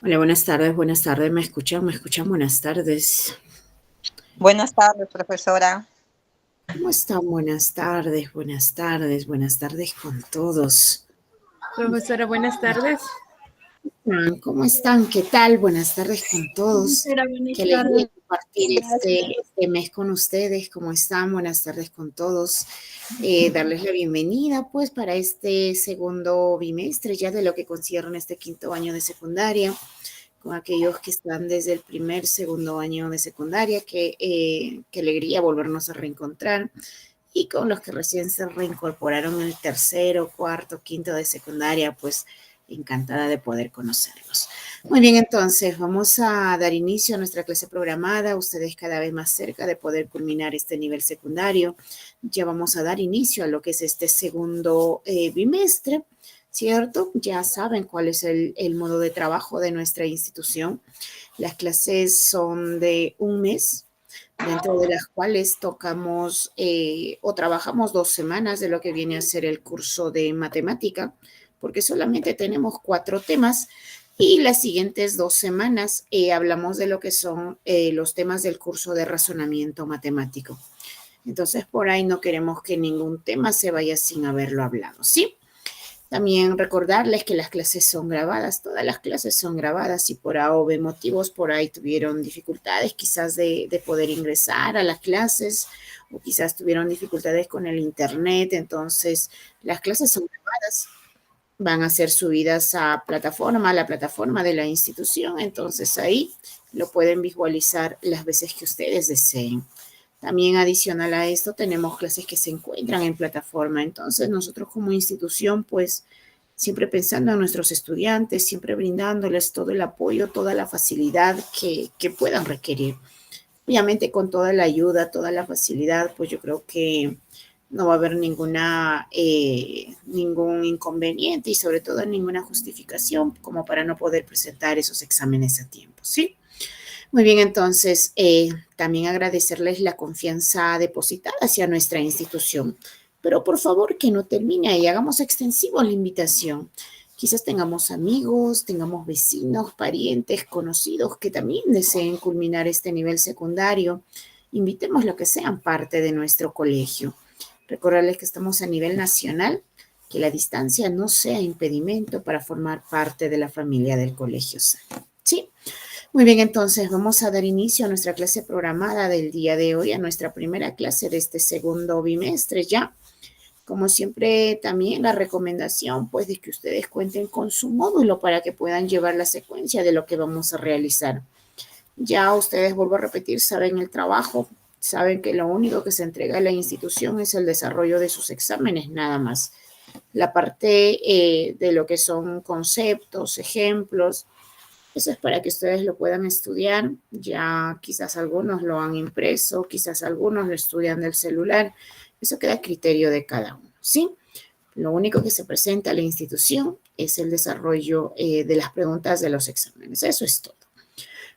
Hola, buenas tardes, ¿me escuchan? Buenas tardes. Buenas tardes, profesora. ¿Cómo están? Buenas tardes con todos. Profesora, buenas tardes. ¿Cómo están? ¿Qué tal? Buenas tardes con todos. Profesora, buenas Qué alegría tardes. compartir Gracias. este mes con ustedes. ¿Cómo están? Buenas tardes con todos. Darles la bienvenida, pues, para este segundo bimestre, ya de lo que concierre este quinto año de secundaria, con aquellos que están desde el segundo año de secundaria, qué alegría volvernos a reencontrar, y con los que recién se reincorporaron el tercero, cuarto, quinto de secundaria, pues encantada de poder conocerlos. Muy bien, entonces vamos a dar inicio a nuestra clase programada, ustedes cada vez más cerca de poder culminar este nivel secundario. Ya vamos a dar inicio a lo que es este segundo bimestre, ¿cierto? Ya saben cuál es el modo de trabajo de nuestra institución. Las clases son de un mes, dentro de las cuales tocamos o trabajamos 2 semanas de lo que viene a ser el curso de matemática, porque solamente tenemos 4 temas, y las siguientes 2 semanas hablamos de lo que son los temas del curso de razonamiento matemático. Entonces, por ahí no queremos que ningún tema se vaya sin haberlo hablado, ¿sí? También recordarles que las clases son grabadas, todas las clases son grabadas, y por A o B motivos por ahí tuvieron dificultades quizás de poder ingresar a las clases, o quizás tuvieron dificultades con el internet. Entonces las clases son grabadas, van a ser subidas a la plataforma de la institución, entonces ahí lo pueden visualizar las veces que ustedes deseen. También adicional a esto tenemos clases que se encuentran en plataforma. Entonces nosotros como institución, pues siempre pensando en nuestros estudiantes, siempre brindándoles todo el apoyo, toda la facilidad que puedan requerir. Obviamente con toda la ayuda, toda la facilidad, pues yo creo que no va a haber ningún inconveniente, y sobre todo ninguna justificación como para no poder presentar esos exámenes a tiempo, ¿sí? Muy bien, entonces también agradecerles la confianza depositada hacia nuestra institución, pero por favor que no termine ahí, hagamos extensivo la invitación. Quizás tengamos amigos, tengamos vecinos, parientes, conocidos que también deseen culminar este nivel secundario. Invitemos lo que sean parte de nuestro colegio. Recordarles que estamos a nivel nacional, que la distancia no sea impedimento para formar parte de la familia del colegio. ¿Sí? Muy bien, entonces vamos a dar inicio a nuestra clase programada del día de hoy, a nuestra primera clase de este segundo bimestre ya. Como siempre, también la recomendación, pues, de que ustedes cuenten con su módulo para que puedan llevar la secuencia de lo que vamos a realizar. Ya ustedes, vuelvo a repetir, saben el trabajo, saben que lo único que se entrega a la institución es el desarrollo de sus exámenes, nada más. La parte de lo que son conceptos, ejemplos, eso es para que ustedes lo puedan estudiar. Ya quizás algunos lo han impreso, quizás algunos lo estudian del celular. Eso queda a criterio de cada uno, ¿sí? Lo único que se presenta a la institución es el desarrollo de las preguntas de los exámenes. Eso es todo.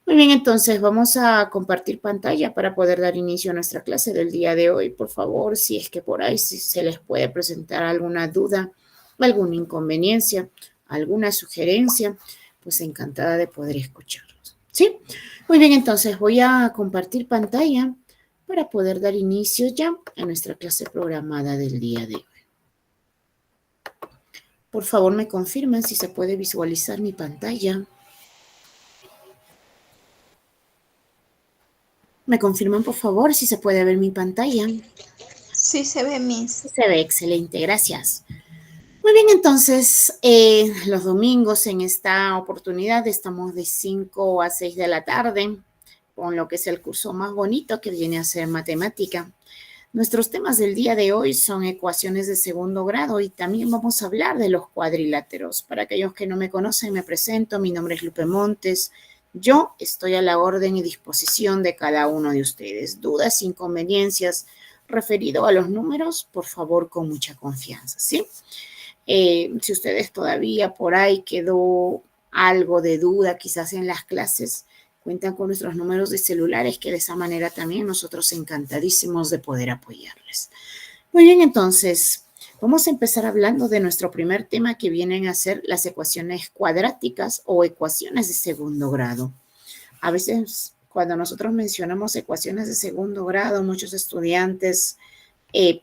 Muy bien, entonces vamos a compartir pantalla para poder dar inicio a nuestra clase del día de hoy. Por favor, si es que por ahí si se les puede presentar alguna duda, alguna inconveniencia, alguna sugerencia, pues encantada de poder escucharlos. ¿Sí? Muy bien, entonces voy a compartir pantalla para poder dar inicio ya a nuestra clase programada del día de hoy. Por favor, me confirman si se puede visualizar mi pantalla. Me confirman, por favor, si se puede ver mi pantalla. Sí se ve, Miss. Se ve excelente, gracias. Muy bien, entonces, los domingos en esta oportunidad estamos de 5 a 6 de la tarde, con lo que es el curso más bonito que viene a ser matemática. Nuestros temas del día de hoy son ecuaciones de segundo grado, y también vamos a hablar de los cuadriláteros. Para aquellos que no me conocen, me presento. Mi nombre es Lupe Montes. Yo estoy a la orden y disposición de cada uno de ustedes. Dudas, inconveniencias referido a los números, por favor, con mucha confianza, ¿sí? Si ustedes todavía por ahí quedó algo de duda quizás en las clases, cuentan con nuestros números de celulares, que de esa manera también nosotros encantadísimos de poder apoyarles. Muy bien, entonces, Vamos a empezar hablando de nuestro primer tema, que vienen a ser las ecuaciones cuadráticas o ecuaciones de segundo grado. A veces, cuando nosotros mencionamos ecuaciones de segundo grado, muchos estudiantes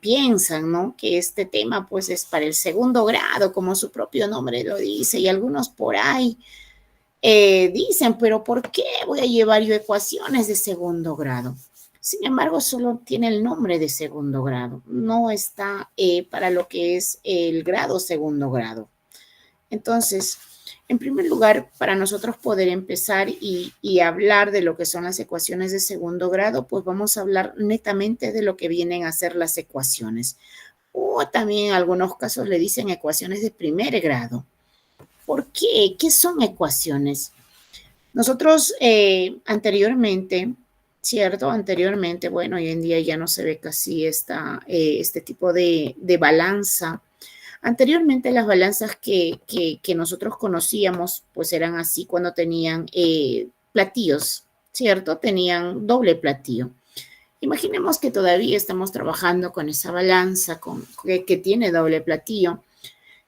piensan, ¿no?, que este tema pues es para el segundo grado, como su propio nombre lo dice, y algunos por ahí dicen, pero ¿por qué voy a llevar yo ecuaciones de segundo grado? Sin embargo, solo tiene el nombre de segundo grado, no está para lo que es el grado segundo grado. Entonces, en primer lugar, para nosotros poder empezar y hablar de lo que son las ecuaciones de segundo grado, pues vamos a hablar netamente de lo que vienen a ser las ecuaciones. O también en algunos casos le dicen ecuaciones de primer grado. ¿Por qué? ¿Qué son ecuaciones? Nosotros anteriormente, ¿cierto? Anteriormente, bueno, hoy en día ya no se ve casi este tipo de balanza. Anteriormente las balanzas que nosotros conocíamos, pues eran así cuando tenían platillos, ¿cierto? Tenían doble platillo. Imaginemos que todavía estamos trabajando con esa balanza que tiene doble platillo.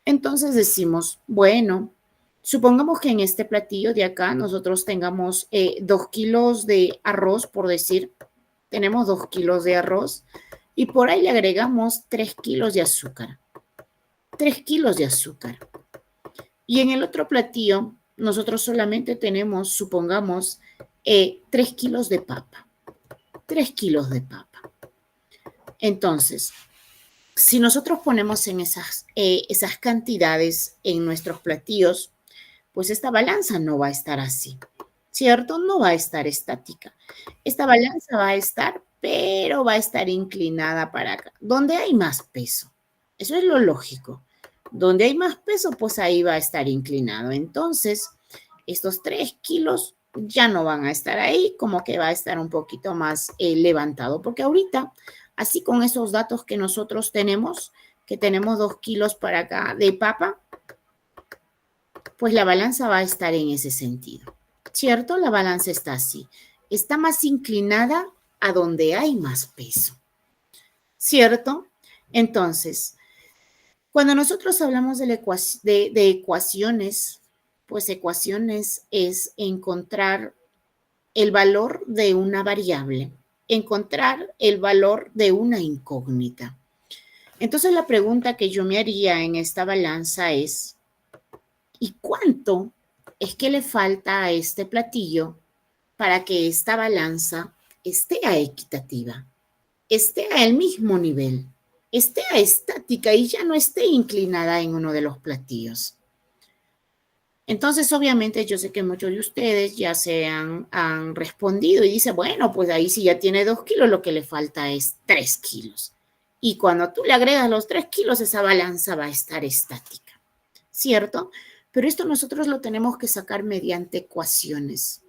Entonces decimos, bueno, supongamos que en este platillo de acá nosotros tengamos 2 kilos de arroz, por decir, tenemos 2 kilos de arroz y por ahí le agregamos 3 kilos de azúcar. 3 kilos de azúcar. Y en el otro platillo nosotros solamente tenemos, supongamos, 3 kilos de papa. 3 kilos de papa. Entonces, si nosotros ponemos en esas cantidades en nuestros platillos, pues esta balanza no va a estar así, ¿cierto? No va a estar estática. Esta balanza va a estar, pero va a estar inclinada para acá, donde hay más peso. Eso es lo lógico. Donde hay más peso, pues ahí va a estar inclinado. Entonces, estos 3 kilos ya no van a estar ahí, como que va a estar un poquito más levantado, porque ahorita, así con esos datos que nosotros tenemos, que tenemos 2 kilos para acá de papa, pues la balanza va a estar en ese sentido, ¿cierto? La balanza está así, está más inclinada a donde hay más peso, ¿cierto? Entonces, cuando nosotros hablamos de ecuaciones, pues ecuaciones es encontrar el valor de una variable, encontrar el valor de una incógnita. Entonces la pregunta que yo me haría en esta balanza es, ¿y cuánto es que le falta a este platillo para que esta balanza esté equitativa, esté al mismo nivel, esté estática y ya no esté inclinada en uno de los platillos? Entonces, obviamente, yo sé que muchos de ustedes ya se han respondido y dicen, bueno, pues ahí sí ya tiene 2 kilos, lo que le falta es 3 kilos. Y cuando tú le agregas los 3 kilos, esa balanza va a estar estática, ¿cierto? Pero esto nosotros lo tenemos que sacar mediante ecuaciones.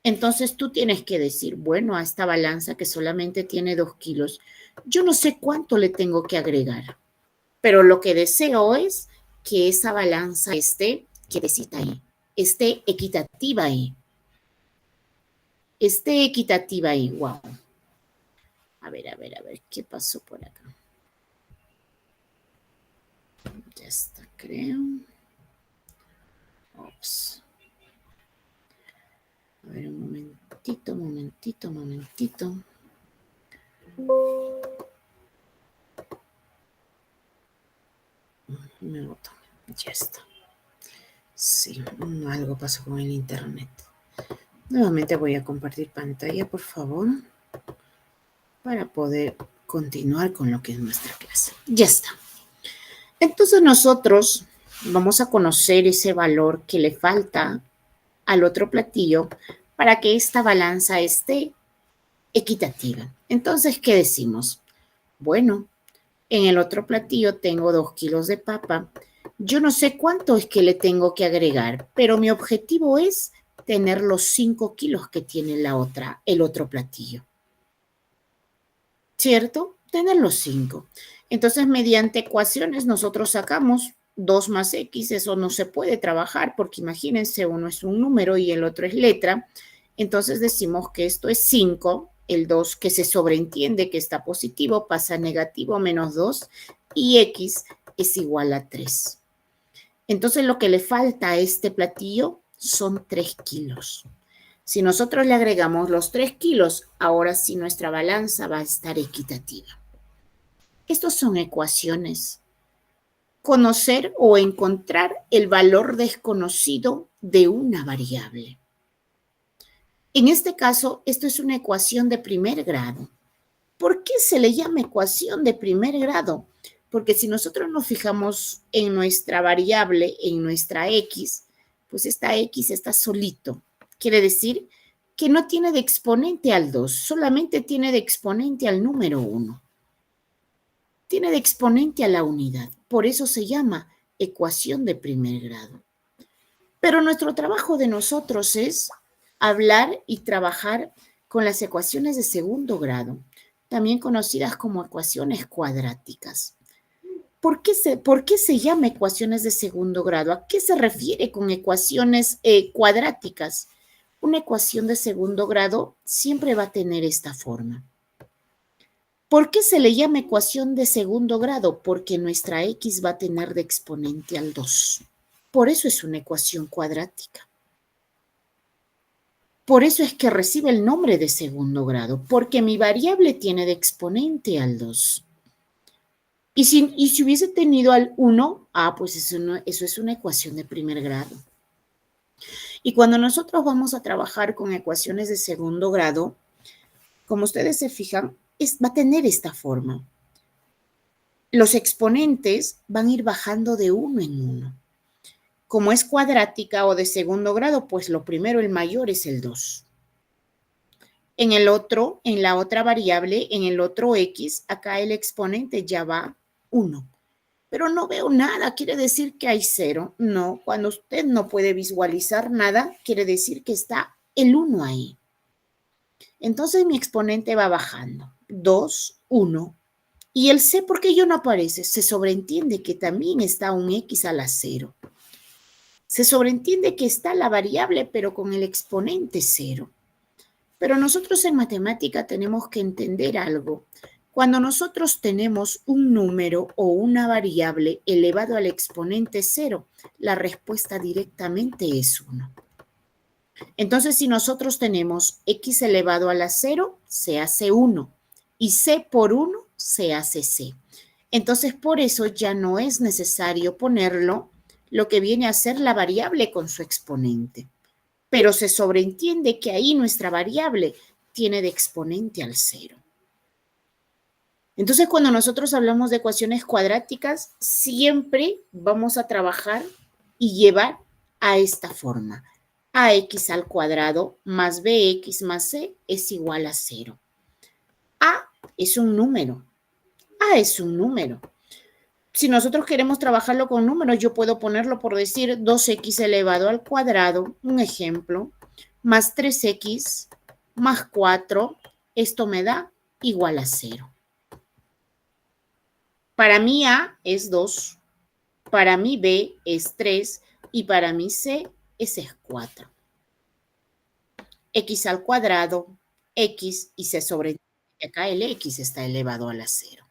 Entonces tú tienes que decir, bueno, a esta balanza que solamente tiene 2 kilos, yo no sé cuánto le tengo que agregar, pero lo que deseo es que esa balanza esté quietecita ahí, esté equitativa ahí. Esté equitativa ahí, wow. A ver, ¿qué pasó por acá? Ya está, creo. Ops. A ver, un momentito. Me botó, ya está. Sí, algo pasó con el internet. Nuevamente voy a compartir pantalla, por favor, para poder continuar con lo que es nuestra clase. Ya está. Entonces nosotros vamos a conocer ese valor que le falta al otro platillo para que esta balanza esté equitativa. Entonces, ¿qué decimos? Bueno, en el otro platillo tengo 2 kilos de papa. Yo no sé cuánto es que le tengo que agregar, pero mi objetivo es tener los 5 kilos que tiene el otro platillo. ¿Cierto? Tener los 5. Entonces, mediante ecuaciones nosotros sacamos 2 más X, eso no se puede trabajar porque imagínense, uno es un número y el otro es letra. Entonces decimos que esto es 5 el 2 que se sobreentiende que está positivo pasa a negativo menos 2 y x es igual a 3. Entonces lo que le falta a este platillo son 3 kilos. Si nosotros le agregamos los 3 kilos, ahora sí nuestra balanza va a estar equitativa. Estos son ecuaciones. Conocer o encontrar el valor desconocido de una variable. En este caso, esto es una ecuación de primer grado. ¿Por qué se le llama ecuación de primer grado? Porque si nosotros nos fijamos en nuestra variable, en nuestra x, pues esta x está solito. Quiere decir que no tiene de exponente al 2, solamente tiene de exponente al número 1. Tiene de exponente a la unidad. Por eso se llama ecuación de primer grado. Pero nuestro trabajo de nosotros es hablar y trabajar con las ecuaciones de segundo grado, también conocidas como ecuaciones cuadráticas. ¿Por qué se llama ecuaciones de segundo grado? ¿A qué se refiere con ecuaciones cuadráticas? Una ecuación de segundo grado siempre va a tener esta forma. ¿Por qué se le llama ecuación de segundo grado? Porque nuestra x va a tener de exponente al 2. Por eso es una ecuación cuadrática. Por eso es que recibe el nombre de segundo grado, porque mi variable tiene de exponente al 2. Y si hubiese tenido al 1, pues eso es una ecuación de primer grado. Y cuando nosotros vamos a trabajar con ecuaciones de segundo grado, como ustedes se fijan, va a tener esta forma. Los exponentes van a ir bajando de uno en uno. Como es cuadrática o de segundo grado, pues lo primero, el mayor, es el 2. En la otra variable, en el otro x, acá el exponente ya va 1. Pero no veo nada, quiere decir que hay 0. No, cuando usted no puede visualizar nada, quiere decir que está el 1 ahí. Entonces mi exponente va bajando. 2, 1. ¿Y el c por qué yo no aparece? Se sobreentiende que también está un x a la 0. Se sobreentiende que está la variable, pero con el exponente 0. Pero nosotros en matemática tenemos que entender algo. Cuando nosotros tenemos un número o una variable elevado al exponente 0, la respuesta directamente es 1. Entonces, si nosotros tenemos x elevado a la 0, se hace 1. Y c por 1 se hace c. Entonces, por eso ya no es necesario ponerlo lo que viene a ser la variable con su exponente. Pero se sobreentiende que ahí nuestra variable tiene de exponente al 0. Entonces, cuando nosotros hablamos de ecuaciones cuadráticas, siempre vamos a trabajar y llevar a esta forma. Ax al cuadrado más bx más c es igual a 0. A es un número. A es un número. Si nosotros queremos trabajarlo con números, yo puedo ponerlo por decir 2x elevado al cuadrado, un ejemplo, más 3x más 4, esto me da igual a 0. Para mí A es 2, para mí B es 3 y para mí C es 4. X al cuadrado, X y se sobreentiende que acá el X está elevado a la 0.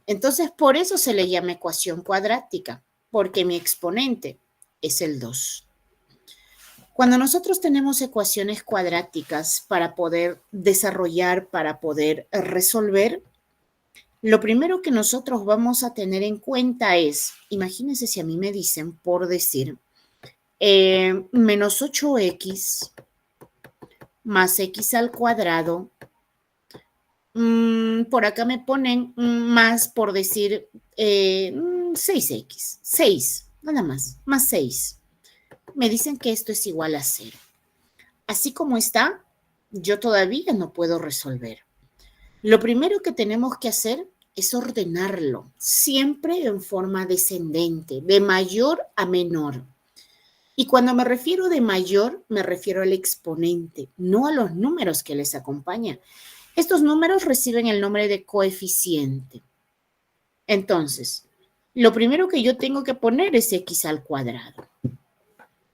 Entonces, por eso se le llama ecuación cuadrática, porque mi exponente es el 2. Cuando nosotros tenemos ecuaciones cuadráticas para poder desarrollar, para poder resolver, lo primero que nosotros vamos a tener en cuenta es, imagínense si a mí me dicen, por decir, menos 8x más x al cuadrado. Por acá me ponen más, por decir, 6x, 6, nada más 6. Me dicen que esto es igual a 0. Así como está, yo todavía no puedo resolver. Lo primero que tenemos que hacer es ordenarlo, siempre en forma descendente, de mayor a menor. Y cuando me refiero de mayor, me refiero al exponente, no a los números que les acompañan. Estos números reciben el nombre de coeficiente. Entonces, lo primero que yo tengo que poner es x al cuadrado.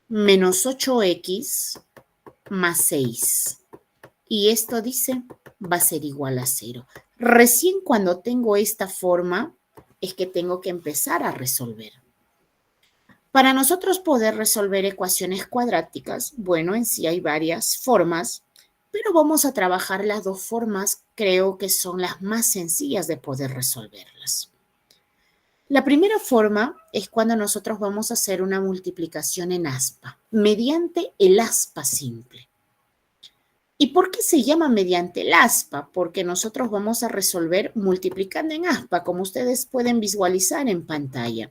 Menos 8x más 6. y esto dice va a ser igual a 0. Recién cuando tengo esta forma es que tengo que empezar a resolver. Para nosotros poder resolver ecuaciones cuadráticas, bueno, en sí hay varias formas, pero vamos a trabajar las dos formas, creo que son las más sencillas de poder resolverlas. La primera forma es cuando nosotros vamos a hacer una multiplicación en aspa, mediante el aspa simple. ¿Y por qué se llama mediante el aspa? Porque nosotros vamos a resolver multiplicando en aspa, como ustedes pueden visualizar en pantalla.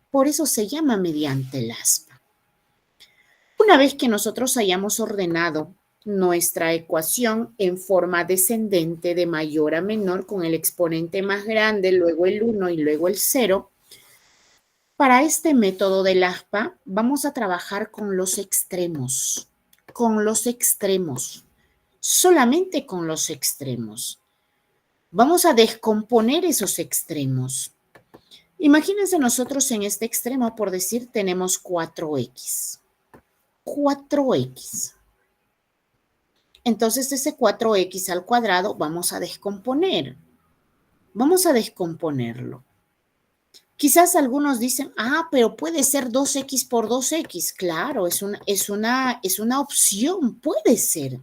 Por eso se llama mediante el aspa. Una vez que nosotros hayamos ordenado nuestra ecuación en forma descendente de mayor a menor con el exponente más grande, luego el 1 y luego el 0, para este método del aspa vamos a trabajar con los extremos, solamente con los extremos. Vamos a descomponer esos extremos. Imagínense nosotros en este extremo, por decir, tenemos 4x. 4x. Entonces, ese 4x al cuadrado vamos a descomponer. Vamos a descomponerlo. Quizás algunos dicen, pero puede ser 2x por 2x. Claro, es una opción, puede ser.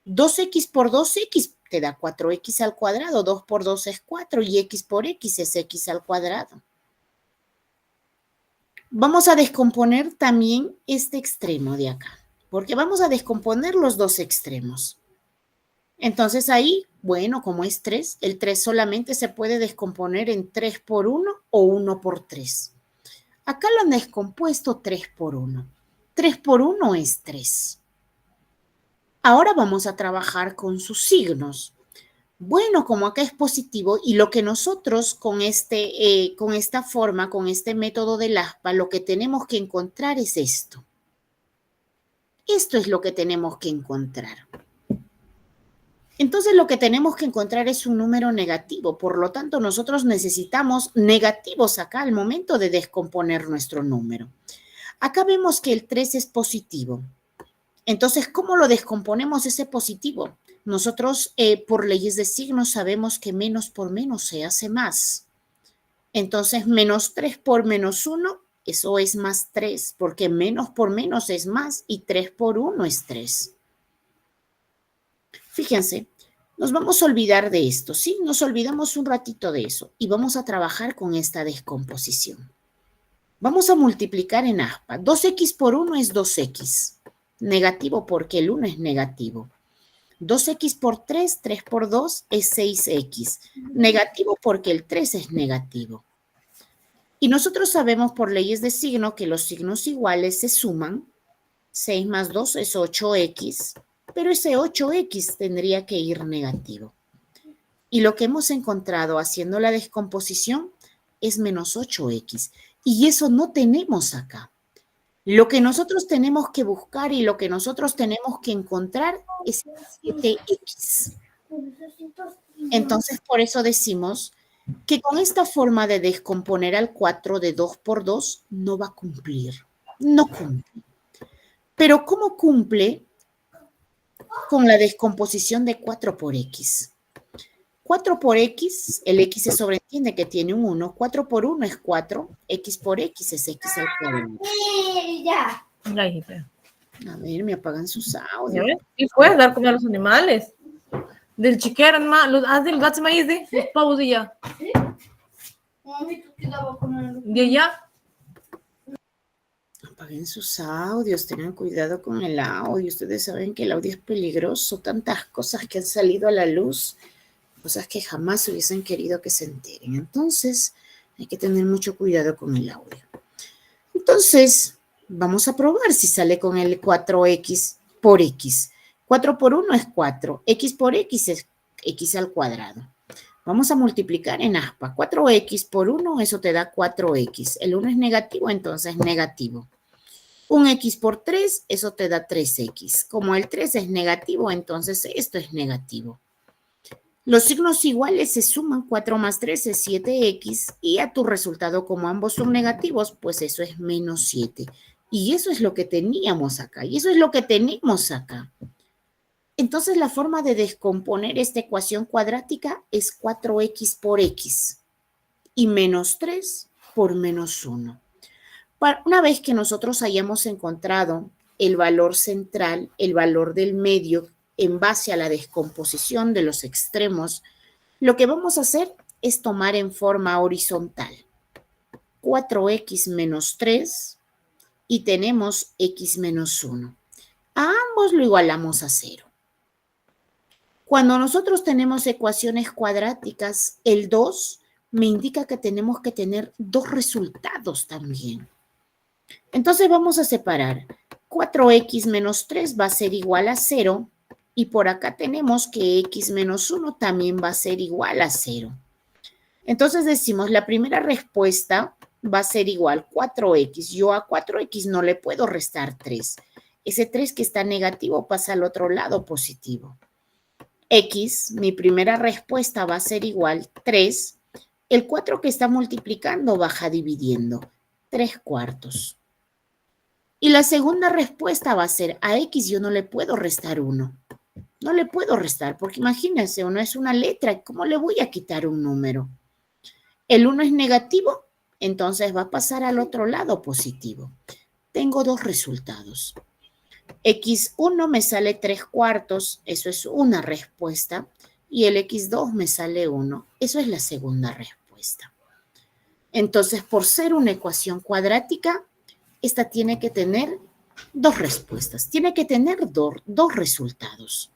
2x por 2x te da 4x al cuadrado, 2 por 2 es 4 y x por x es x al cuadrado. Vamos a descomponer también este extremo de acá, porque vamos a descomponer los dos extremos. Entonces ahí, bueno, como es 3, el 3 solamente se puede descomponer en 3 por 1 o 1 por 3. Acá lo han descompuesto 3 por 1. 3 por 1 es 3. Ahora vamos a trabajar con sus signos. Bueno, como acá es positivo y lo que nosotros con esta forma, con este método del aspa, lo que tenemos que encontrar es esto. Esto es lo que tenemos que encontrar. Entonces lo que tenemos que encontrar es un número negativo. Por lo tanto, nosotros necesitamos negativos acá al momento de descomponer nuestro número. Acá vemos que el 3 es positivo. Entonces, ¿cómo lo descomponemos ese positivo? Nosotros, por leyes de signos, sabemos que menos por menos se hace más. Entonces, menos 3 por menos 1, eso es más 3, porque menos por menos es más y 3 por 1 es 3. Fíjense, nos vamos a olvidar de esto, ¿sí? Nos olvidamos un ratito de eso y vamos a trabajar con esta descomposición. Vamos a multiplicar en aspa. 2x por 1 es 2x. Negativo porque el 1 es negativo. 2x por 3, 3 por 2 es 6x. Negativo porque el 3 es negativo. Y nosotros sabemos por leyes de signo que los signos iguales se suman. 6 más 2 es 8x, pero ese 8x tendría que ir negativo. Y lo que hemos encontrado haciendo la descomposición es menos 8x. Y eso no tenemos acá. Lo que nosotros tenemos que buscar y lo que nosotros tenemos que encontrar es 7x. Entonces, por eso decimos que con esta forma de descomponer al 4 de 2 por 2 no va a cumplir. No cumple. Pero ¿cómo cumple con la descomposición de 4 por x? 4 por x, el x se sobreentiende que tiene un 1. 4 por 1 es 4. X por x es x al cuadrado. A ver, me apagan sus audios. Y puedes dar comida a los animales. Del chiquero, haz del gato maíz de los pavos de ya. De allá. Apaguen sus audios, tengan cuidado con el audio. Ustedes saben que el audio es peligroso. Tantas cosas que han salido a la luz. Cosas que jamás hubiesen querido que se enteren. Entonces, hay que tener mucho cuidado con el audio. Entonces, vamos a probar si sale con el 4x por x. 4 por 1 es 4. X por x es x al cuadrado. Vamos a multiplicar en aspa. 4x por 1, eso te da 4x. El 1 es negativo, entonces negativo. Un x por 3, eso te da 3x. Como el 3 es negativo, entonces esto es negativo. Los signos iguales se suman, 4 más 3 es 7x, y a tu resultado, como ambos son negativos, pues eso es menos 7. Y eso es lo que teníamos acá, y eso es lo que tenemos acá. Entonces la forma de descomponer esta ecuación cuadrática es 4x por x y menos 3 por menos 1. Una vez que nosotros hayamos encontrado el valor central, el valor del medio, en base a la descomposición de los extremos, lo que vamos a hacer es tomar en forma horizontal 4x menos 3 y tenemos x menos 1. A ambos lo igualamos a 0. Cuando nosotros tenemos ecuaciones cuadráticas, el 2 me indica que tenemos que tener dos resultados también. Entonces vamos a separar. 4x menos 3 va a ser igual a 0 y por acá tenemos que x menos 1 también va a ser igual a 0. Entonces decimos, la primera respuesta va a ser igual 4x. Yo a 4x no le puedo restar 3. Ese 3 que está negativo pasa al otro lado positivo. X, mi primera respuesta va a ser igual 3. El 4 que está multiplicando baja dividiendo. 3 cuartos. Y la segunda respuesta va a ser a X yo no le puedo restar 1. No le puedo restar porque imagínense, 1 es una letra. ¿Cómo le voy a quitar un número? El 1 es negativo, entonces va a pasar al otro lado positivo. Tengo dos resultados. X1 me sale 3 cuartos, eso es una respuesta. Y el X2 me sale 1, eso es la segunda respuesta. Entonces, por ser una ecuación cuadrática, esta tiene que tener dos respuestas, tiene que tener dos resultados.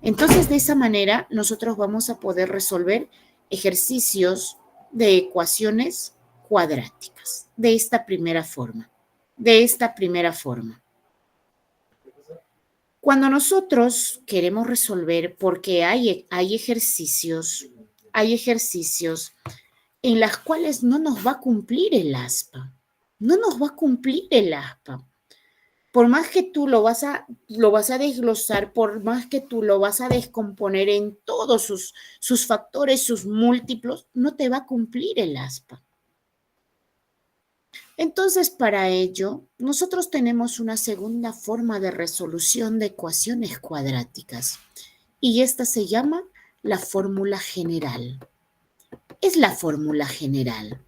Entonces, de esa manera, nosotros vamos a poder resolver ejercicios de ecuaciones cuadráticas, de esta primera forma. Cuando nosotros queremos resolver, porque hay ejercicios en las cuales no nos va a cumplir el aspa. No nos va a cumplir el aspa. Por más que tú lo vas a desglosar, por más que tú lo vas a descomponer en todos sus factores, sus múltiplos, no te va a cumplir el aspa. Entonces, para ello, nosotros tenemos una segunda forma de resolución de ecuaciones cuadráticas y esta se llama la fórmula general. Es la fórmula general.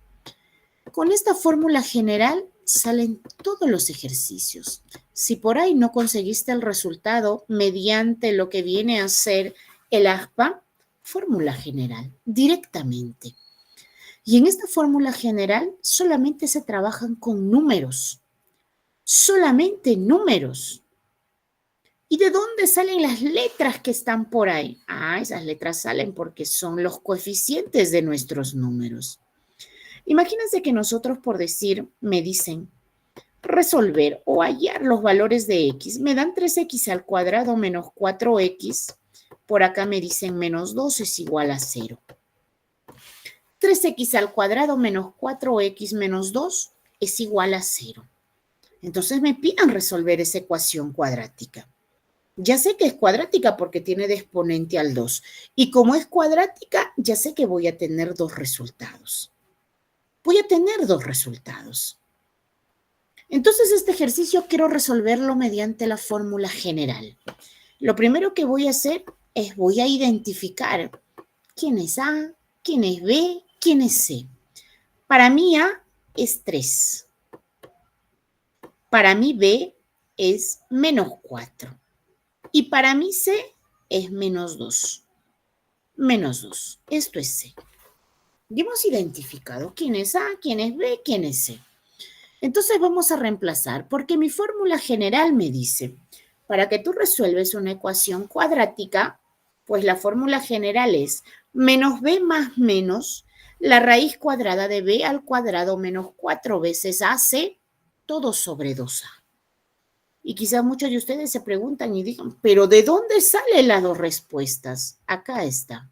Con esta fórmula general salen todos los ejercicios. Si por ahí no conseguiste el resultado mediante lo que viene a ser el aspa, fórmula general, directamente. Y en esta fórmula general solamente se trabajan con números. Solamente números. ¿Y de dónde salen las letras que están por ahí? Ah, esas letras salen porque son los coeficientes de nuestros números. Imagínense que nosotros, por decir, me dicen resolver o hallar los valores de x. Me dan 3x al cuadrado menos 4x. Por acá me dicen menos 2 es igual a 0. 3x al cuadrado menos 4x menos 2 es igual a 0. Entonces me pidan resolver esa ecuación cuadrática. Ya sé que es cuadrática porque tiene de exponente al 2. Y como es cuadrática, ya sé que voy a tener dos resultados. Entonces, este ejercicio quiero resolverlo mediante la fórmula general. Lo primero que voy a hacer es voy a identificar quién es A, quién es B, quién es C. Para mí A es 3. Para mí B es menos 4. Y para mí C es menos 2. Menos 2. Esto es C. Ya hemos identificado quién es A, quién es B, quién es C. Entonces vamos a reemplazar, porque mi fórmula general me dice, para que tú resuelves una ecuación cuadrática, pues la fórmula general es menos B más menos la raíz cuadrada de B al cuadrado menos 4 veces AC, todo sobre 2A. Y quizás muchos de ustedes se preguntan y digan, ¿pero de dónde salen las dos respuestas? Acá está.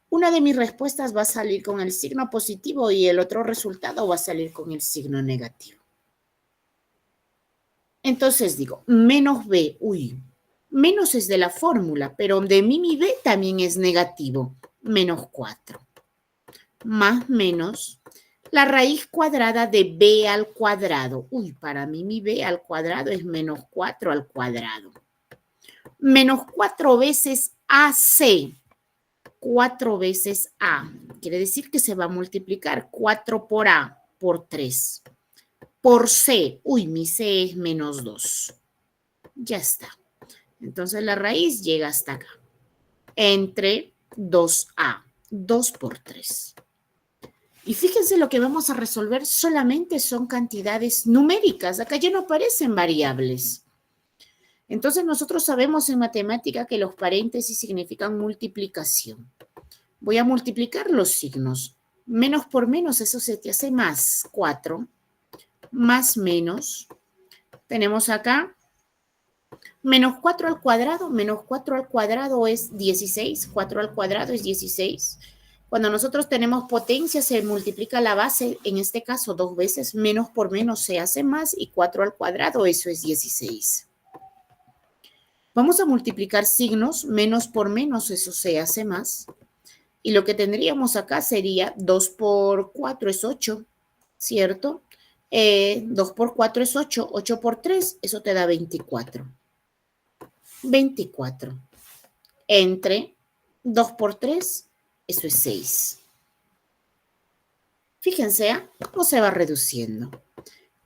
Una de mis respuestas va a salir con el signo positivo y el otro resultado va a salir con el signo negativo. Entonces digo, menos B, menos es de la fórmula, pero de mi B también es negativo, menos 4. Más menos la raíz cuadrada de B al cuadrado. Para mí mi B al cuadrado es menos 4 al cuadrado. Menos 4 veces AC. 4 veces A. Quiere decir que se va a multiplicar 4 por A por 3. Por C. Uy, mi C es menos 2. Ya está. Entonces la raíz llega hasta acá. Entre 2A. 2 por 3. Y fíjense lo que vamos a resolver solamente son cantidades numéricas. Acá ya no aparecen variables. Entonces nosotros sabemos en matemática que los paréntesis significan multiplicación. Voy a multiplicar los signos. Menos por menos, eso se te hace más 4. Más menos. Tenemos acá menos 4 al cuadrado. Menos 4 al cuadrado es 16. 4 al cuadrado es 16. Cuando nosotros tenemos potencia, se multiplica la base, en este caso 2 veces. Menos por menos se hace más y 4 al cuadrado, eso es 16. Vamos a multiplicar signos. Menos por menos, eso se hace más. Y lo que tendríamos acá sería 2 por 4 es 8, ¿cierto? 2 por 4 es 8. 8 por 3, eso te da 24. 24. Entre 2 por 3, eso es 6. Fíjense, ¿eh? Cómo se va reduciendo.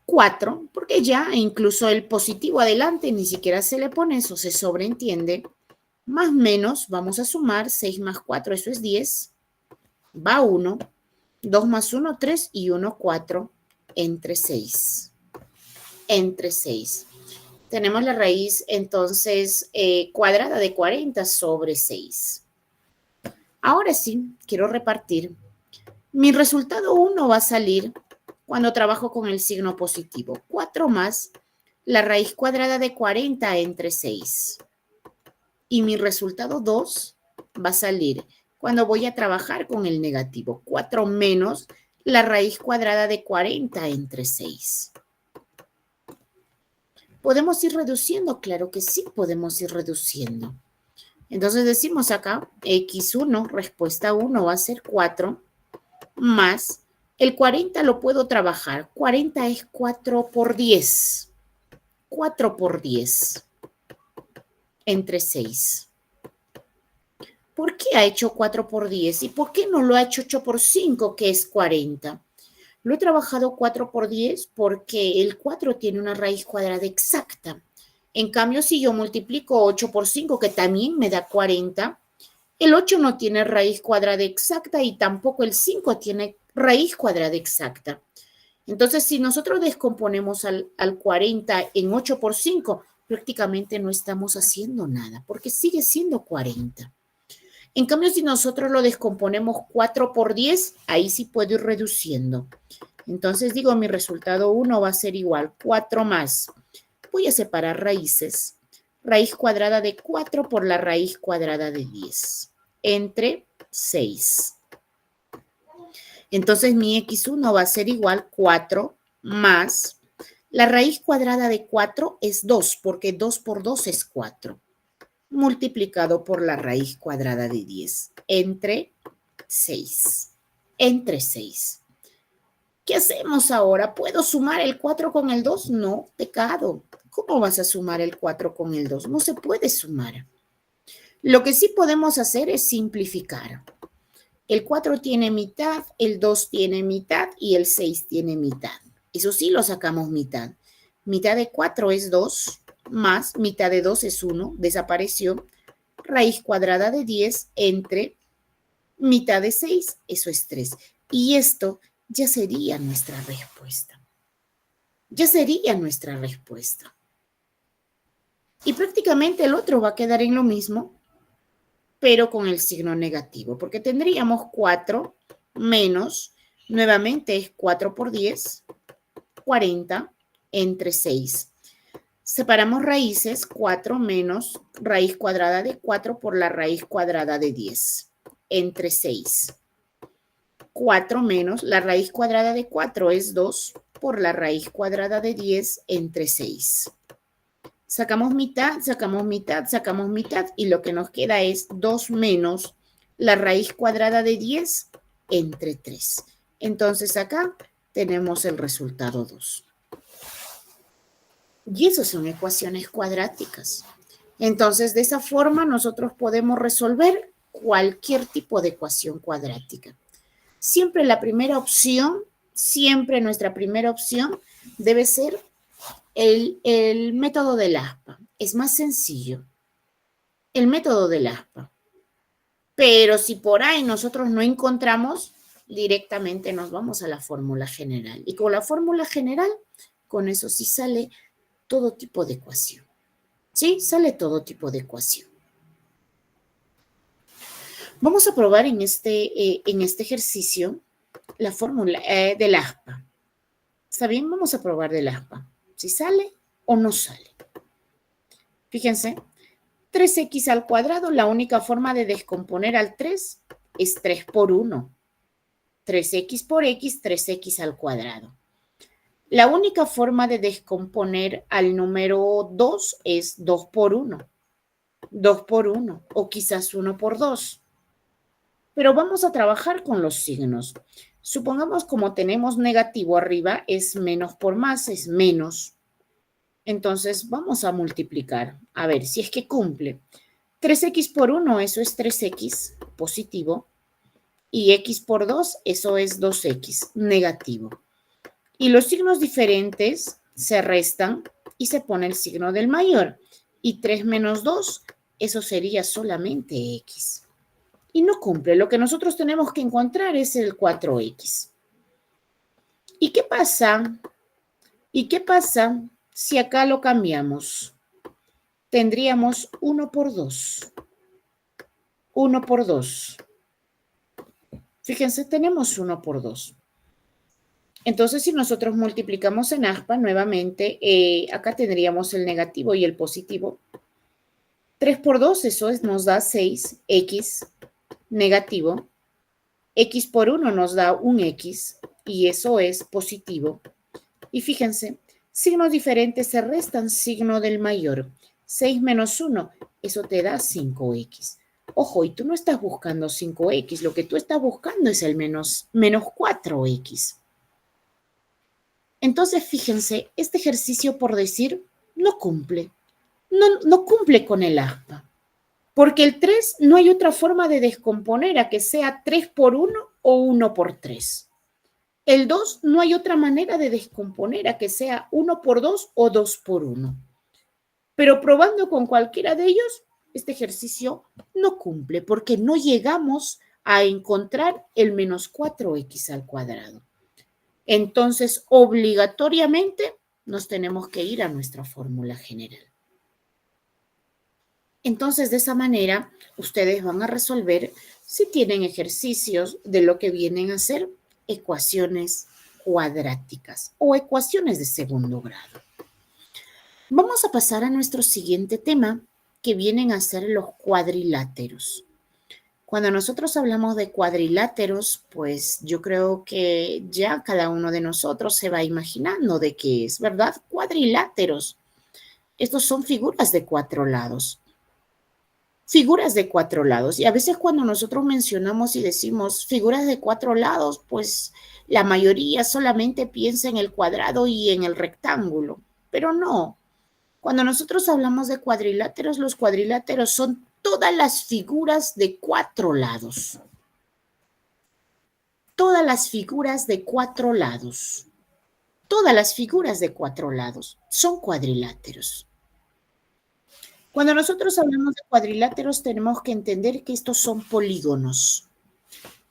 4, porque ya incluso el positivo adelante ni siquiera se le pone, eso se sobreentiende. Más menos, vamos a sumar, 6 más 4, eso es 10. Va 1, 2 más 1, 3 y 1, 4, entre 6. Entre 6. Tenemos la raíz, entonces, cuadrada de 40 sobre 6. Ahora sí, quiero repartir. Mi resultado 1 va a salir cuando trabajo con el signo positivo. 4 más la raíz cuadrada de 40 entre 6. Y mi resultado 2 va a salir cuando voy a trabajar con el negativo. 4 menos la raíz cuadrada de 40 entre 6. ¿Podemos ir reduciendo? Claro que sí, podemos ir reduciendo. Entonces decimos acá, x1, respuesta 1 va a ser 4, más el 40 lo puedo trabajar. 40 es 4 por 10. 4 por 10 entre 6. ¿Por qué ha hecho 4 por 10? ¿Y por qué no lo ha hecho 8 por 5, que es 40? Lo he trabajado 4 por 10 porque el 4 tiene una raíz cuadrada exacta. En cambio, si yo multiplico 8 por 5, que también me da 40, el 8 no tiene raíz cuadrada exacta y tampoco el 5 tiene raíz cuadrada exacta. Entonces, si nosotros descomponemos al 40 en 8 por 5, prácticamente no estamos haciendo nada porque sigue siendo 40. En cambio, si nosotros lo descomponemos 4 por 10, ahí sí puedo ir reduciendo. Entonces digo, mi resultado 1 va a ser igual 4 más. Voy a separar raíces. Raíz cuadrada de 4 por la raíz cuadrada de 10. Entre 6. Entonces mi x1 va a ser igual 4 más. La raíz cuadrada de 4 es 2, porque 2 por 2 es 4. Multiplicado por la raíz cuadrada de 10 entre 6. Entre 6. ¿Qué hacemos ahora? ¿Puedo sumar el 4 con el 2? No, pecado. ¿Cómo vas a sumar el 4 con el 2? No se puede sumar. Lo que sí podemos hacer es simplificar. El 4 tiene mitad, el 2 tiene mitad y el 6 tiene mitad. Eso sí lo sacamos mitad. Mitad de 4 es 2. Más mitad de 2 es 1, desapareció. Raíz cuadrada de 10 entre mitad de 6, eso es 3. Y esto ya sería nuestra respuesta. Ya sería nuestra respuesta. Y prácticamente el otro va a quedar en lo mismo, pero con el signo negativo, porque tendríamos 4 menos, nuevamente es 4 por 10, 40 entre 6. Separamos raíces, 4 menos raíz cuadrada de 4 por la raíz cuadrada de 10, entre 6. 4 menos la raíz cuadrada de 4 es 2 por la raíz cuadrada de 10 entre 6. Sacamos mitad, sacamos mitad, sacamos mitad y lo que nos queda es 2 menos la raíz cuadrada de 10 entre 3. Entonces acá tenemos el resultado 2. Y esas son ecuaciones cuadráticas. Entonces, de esa forma nosotros podemos resolver cualquier tipo de ecuación cuadrática. Siempre nuestra primera opción debe ser el método del aspa. Es más sencillo, el método del aspa. Pero si por ahí nosotros no encontramos, directamente nos vamos a la fórmula general. Y con la fórmula general, con eso sí sale todo tipo de ecuación. Sí, sale todo tipo de ecuación. Vamos a probar en este ejercicio la fórmula del aspa. ¿Está bien? Vamos a probar del aspa. Si sale o no sale. Fíjense, 3x al cuadrado, la única forma de descomponer al 3 es 3 por 1. 3x por x, 3x al cuadrado. La única forma de descomponer al número 2 es 2 por 1. 2 por 1 o quizás 1 por 2. Pero vamos a trabajar con los signos. Supongamos como tenemos negativo arriba, es menos por más, es menos. Entonces vamos a multiplicar. A ver, si es que cumple. 3x por 1, eso es 3x, positivo. Y x por 2, eso es 2x, negativo. Y los signos diferentes se restan y se pone el signo del mayor. Y 3 menos 2, eso sería solamente x. Y no cumple. Lo que nosotros tenemos que encontrar es el 4x. ¿Y qué pasa? ¿Y qué pasa si acá lo cambiamos? Tendríamos 1 por 2. 1 por 2. Fíjense, tenemos 1 por 2. Entonces, si nosotros multiplicamos en aspa, nuevamente, acá tendríamos el negativo y el positivo. 3 por 2, eso nos da 6x negativo. X por 1 nos da un x y eso es positivo. Y fíjense, signos diferentes se restan, signo del mayor. 6 menos 1, eso te da 5x. Ojo, y tú no estás buscando 5x, lo que tú estás buscando es el menos 4x. Entonces, fíjense, este ejercicio, por decir, no cumple. No cumple con el aspa. Porque el 3 no hay otra forma de descomponer a que sea 3 por 1 o 1 por 3. El 2 no hay otra manera de descomponer a que sea 1 por 2 o 2 por 1. Pero probando con cualquiera de ellos, este ejercicio no cumple porque no llegamos a encontrar el menos 4x al cuadrado. Entonces, obligatoriamente nos tenemos que ir a nuestra fórmula general. Entonces, de esa manera, ustedes van a resolver si tienen ejercicios de lo que vienen a ser ecuaciones cuadráticas o ecuaciones de segundo grado. Vamos a pasar a nuestro siguiente tema, que vienen a ser los cuadriláteros. Cuando nosotros hablamos de cuadriláteros, pues yo creo que ya cada uno de nosotros se va imaginando de qué es, ¿verdad? Cuadriláteros. Estos son figuras de 4 lados. Figuras de 4 lados. Y a veces cuando nosotros mencionamos y decimos figuras de 4 lados, pues la mayoría solamente piensa en el cuadrado y en el rectángulo. Pero no. Cuando nosotros hablamos de cuadriláteros, los cuadriláteros son todas las figuras de 4 lados. Todas las figuras de 4 lados. Todas las figuras de 4 lados son cuadriláteros. Cuando nosotros hablamos de cuadriláteros, tenemos que entender que estos son polígonos.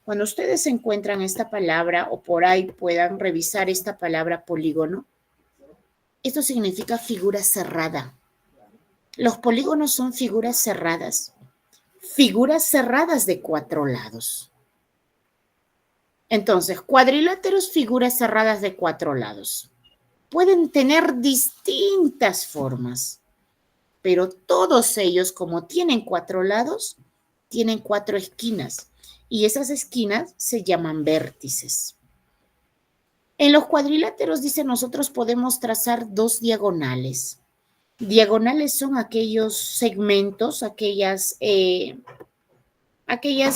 Cuando ustedes encuentran esta palabra o por ahí puedan revisar esta palabra polígono, esto significa figura cerrada. Los polígonos son figuras cerradas de 4 lados. Entonces, cuadriláteros, figuras cerradas de 4 lados. Pueden tener distintas formas, pero todos ellos, como tienen 4 lados, tienen 4 esquinas y esas esquinas se llaman vértices. En los cuadriláteros, dice, nosotros podemos trazar 2 diagonales. Diagonales son aquellos segmentos, aquellas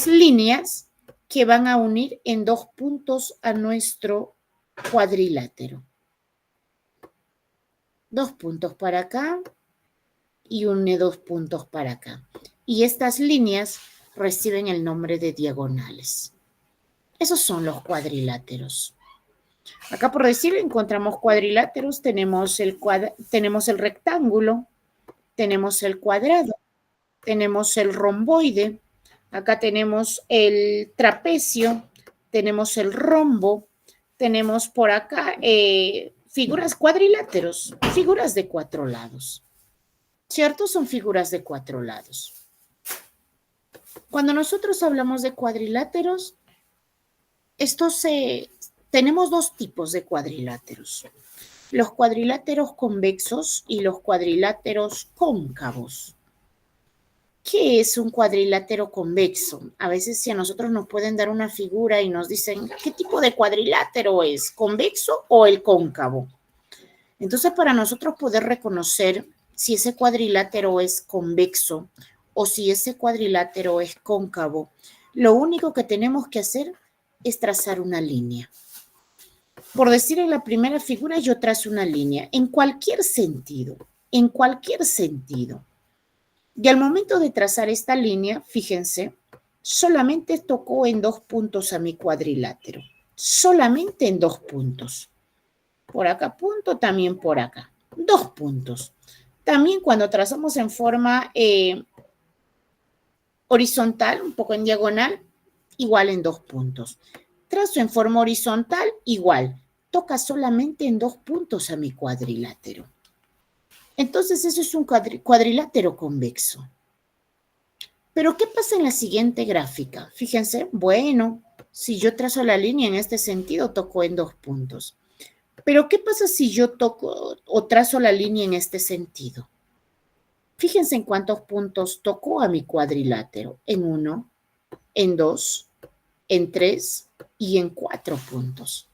líneas que van a unir en 2 puntos a nuestro cuadrilátero. 2 puntos para acá y une 2 puntos para acá. Y estas líneas reciben el nombre de diagonales. Esos son los cuadriláteros. Acá, por decir, encontramos cuadriláteros, tenemos el rectángulo, tenemos el cuadrado, tenemos el romboide, acá tenemos el trapecio, tenemos el rombo, tenemos por acá figuras cuadriláteros, figuras de 4 lados. ¿Cierto? Son figuras de 4 lados. Cuando nosotros hablamos de cuadriláteros, tenemos 2 tipos de cuadriláteros. Los cuadriláteros convexos y los cuadriláteros cóncavos. ¿Qué es un cuadrilátero convexo? A veces si a nosotros nos pueden dar una figura y nos dicen, ¿qué tipo de cuadrilátero es? ¿Convexo o el cóncavo? Entonces, para nosotros poder reconocer si ese cuadrilátero es convexo o si ese cuadrilátero es cóncavo, lo único que tenemos que hacer es trazar una línea. Por decir, en la primera figura yo trazo una línea en cualquier sentido, en cualquier sentido. Y al momento de trazar esta línea, fíjense, solamente tocó en 2 puntos a mi cuadrilátero, solamente en 2 puntos. Por acá punto, también por acá, 2 puntos. También cuando trazamos en forma horizontal, un poco en diagonal, igual en 2 puntos. Trazo en forma horizontal, igual. Toca solamente en 2 puntos a mi cuadrilátero. Entonces, eso es un cuadrilátero convexo. Pero, ¿qué pasa en la siguiente gráfica? Fíjense, bueno, si yo trazo la línea en este sentido, toco en 2 puntos. Pero, ¿qué pasa si yo toco o trazo la línea en este sentido? Fíjense en cuántos puntos tocó a mi cuadrilátero. En 1, en 2, en 3 y en 4 puntos.